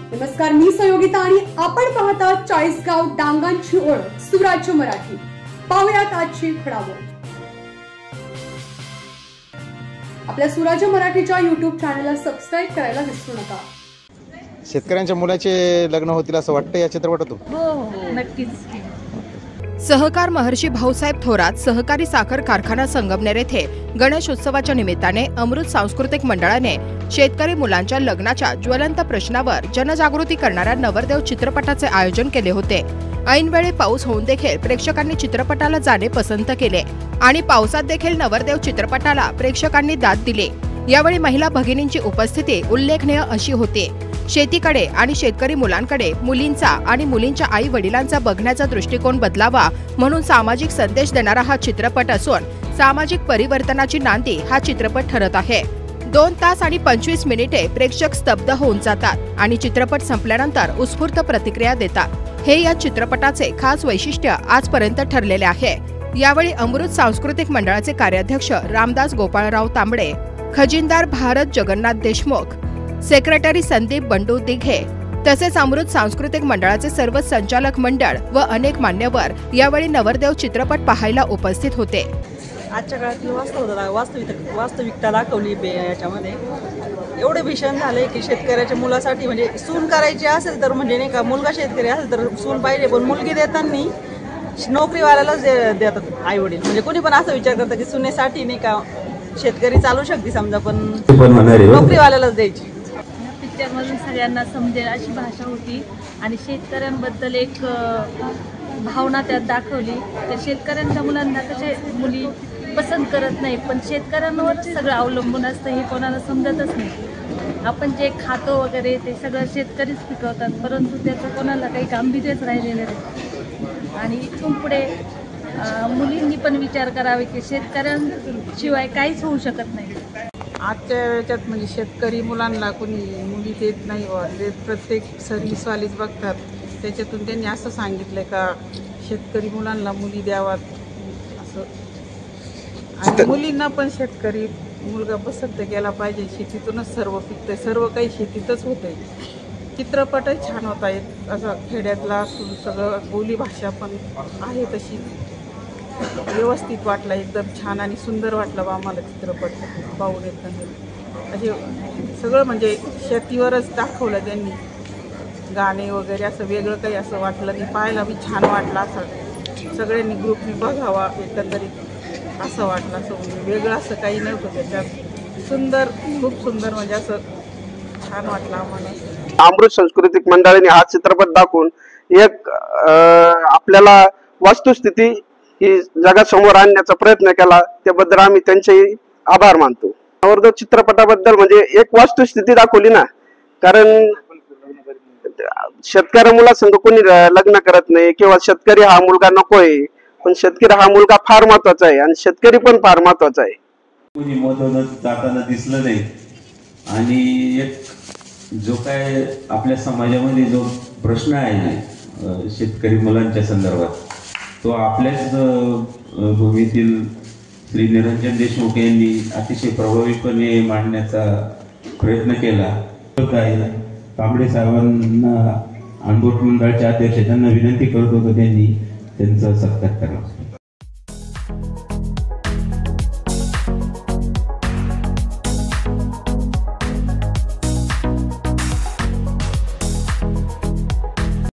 नमस्कार, मी संयोगिता आणि आपण पाहता चाळीसगाव डांगांची ओळख सुराज्य मराठी। पाहुयात आजची घडामोड। आपल्या सुराज्य मराठीच्या YouTube चॅनलला सबस्क्राइब करायला विसरू नका। शेतकऱ्यांच्या मुलाचे लग्न होतील असं वाटतं या चित्रपटातून? हो नक्कीच। सहकार महर्षी भाऊसाहेब थोरात सहकारी साखर कारखाना संगमनेर येथे गणेश उत्सवाच्या निमित्ताने अमृत सांस्कृतिक मंडळाने शेतकरी मुलांच्या लग्नाच्या ज्वलंत प्रश्नावर जनजागृती करणाऱ्या नवरदेव चित्रपटाचे आयोजन केले होते। ऐनवेळी पाऊस होऊन देखील प्रेक्षकांनी चित्रपटाला जाणे पसंत केले आणि पावसात देखील नवरदेव चित्रपटाला प्रेक्षकांनी दाद दिली। यावेळी महिला भगिनींची उपस्थिती उल्लेखनीय अशी होती। शेतीकडे आणि शेतकरी मुलांकडे मुलींचा आणि मुलींच्या आई वडिलांचा बघण्याचा दृष्टिकोन बदलावा म्हणून सामाजिक संदेश देणारा हा चित्रपट असून सामाजिक परिवर्तनाची नांदी हा चित्रपट ठरत आहे। 2 तास आणि 25 मिनिटे प्रेक्षक स्तब्ध होऊन जातात आणि चित्रपट संपल्यानंतर उत्स्फूर्त प्रतिक्रिया देतात। हे या चित्रपटाचे खास वैशिष्ट्य आजपर्यंत ठरलेले आहे। यावेळी अमृत सांस्कृतिक मंडळाचे कार्याध्यक्ष रामदास गोपाळराव तांबडे, खजिनदार भारत जगन्नाथ देशमुख, सेक्रेटरी संदीप बंडू दिघे तसेच अमृत सांस्कृतिक मंडळाचे सर्व संचालक मंडळ व अनेक मान्यवर यावेळी नवरदेव चित्रपट पाहायला उपस्थित होते। आजच्या काळातली वास्तविकता दाखवली याच्यामध्ये। एवढे भीषण झाले की शेतकऱ्याच्या मुलासाठी म्हणजे सून करायची असेल तर म्हणजे नाही का, मुलगा शेतकरी असेल तर सून पाहिजे, पण मुलगी देताना नोकरीवाल्यालाच देतात आई वडील। म्हणजे कोणी पण असा विचार करतं की सुनेसाठी नाही का शेतकरी चालू शकते समजा, पण नोकरीवाल्यालाच द्यायची। पिक्चरमधून सगळ्यांना समजेल अशी भाषा होती आणि शेतकऱ्यांबद्दल एक भावना त्यात दाखवली। तर शेतकऱ्यांच्या मुलांना कसे मुली पसंत करत नाही, पण शेतकऱ्यांवर सगळं अवलंबून असतं हे कोणाला समजतच नाही। आपण जे खातो वगैरे ते सगळं शेतकरीच पिकवतात, परंतु त्याचं कोणाला काही गांभीर्यच राहिलेलं नाही। आणि इथून पुढे मुलींनी पण विचार करावे की शेतकऱ्यांशिवाय काहीच होऊ शकत नाही। आजच्या याच्यात म्हणजे शेतकरी मुलांना कोणी मुली देत नाही, ते प्रत्येक सर्व्हिसवालीच बघतात। त्याच्यातून त्यांनी असं सांगितलं का शेतकरी मुलांना मुली द्यावात असं, आणि मुलींना पण शेतकरी मुलगा पसंत केला पाहिजे। शेतीतूनच सर्व पिकतंय, सर्व काही शेतीतच होतंय। चित्रपटही छान होता, एक असा खेड्यातला सगळं बोली भाषा पण आहे तशी व्यवस्थित वाटला, एकदम छान आणि सुंदर वाटला बा आम्हाला चित्रपट पाहून। एकदम असे सगळं म्हणजे शेतीवरच दाखवलं त्यांनी, गाणे वगैरे असं वेगळं काही असं वाटलं नाही, पाहायला मी छान वाटलं। असं सगळ्यांनी ग्रुपनी बघावा एकंदरीत असं वाटलं, असं म्हणजे वेगळं असं काही नव्हतं त्याच्यात। सुंदर, खूप सुंदर, म्हणजे असं छान वाटलं आम्हाला। अमृत सांस्कृतिक मंडळाने हा चित्रपट दाखवून एक आपल्याला वस्तुस्थिती ही जगासमोर आणण्याचा प्रयत्न केला, त्याबद्दल आम्ही त्यांचे आभार मानतो। नवरदेव चित्रपटाबद्दल म्हणजे एक वस्तुस्थिती दाखवली ना, कारण शेतकरी मुलासंग कोणी लग्न करत नाही किंवा शेतकरी हा मुलगा नकोय, पण शेतकरी हा मुलगा फार महत्वाचा आहे आणि शेतकरी पण फार महत्वाचा आहे। कोणी महत्वाचं जाताना दिसलं नाही आणि एक जो काय आपल्या समाजामध्ये जो प्रश्न आहे शेतकरी मुलांच्या संदर्भात, तो आपल्याच भूमीतील श्री निरंजन देशमुख यांनी अतिशय प्रभावीपणे मांडण्याचा प्रयत्न केला। तांबडे साहेबांना अनबोट मंडळाच्या अध्यक्ष त्यांना विनंती करत होतो त्यांनी त्यांचा सत्कार करावा।